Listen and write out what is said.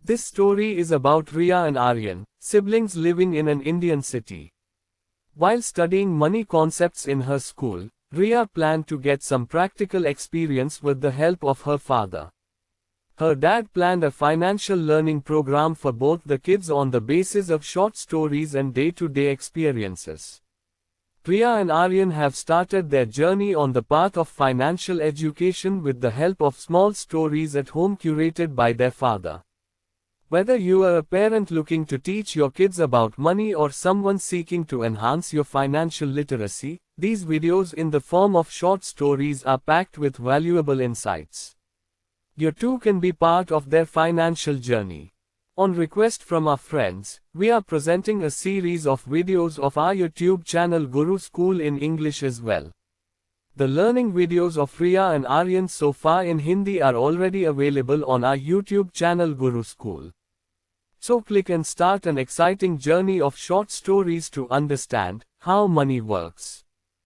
This story is about Riya and Aryan, siblings living in an Indian city. While studying money concepts in her school, Riya planned to get some practical experience with the help of her father. Her dad planned a financial learning program for both the kids on the basis of short stories and day-to-day experiences. Riya and Aryan have started their journey on the path of financial education with the help of small stories at home curated by their father. Whether you are a parent looking to teach your kids about money or someone seeking to enhance your financial literacy, these videos in the form of short stories are packed with valuable insights. You too can be part of their financial journey. On request from our friends, we are presenting a series of videos of our YouTube channel Guru School in English as well. The learning videos of Riya and Aryan so far in Hindi are already available on our YouTube channel Guru School. So click and start an exciting journey of short stories to understand how money works.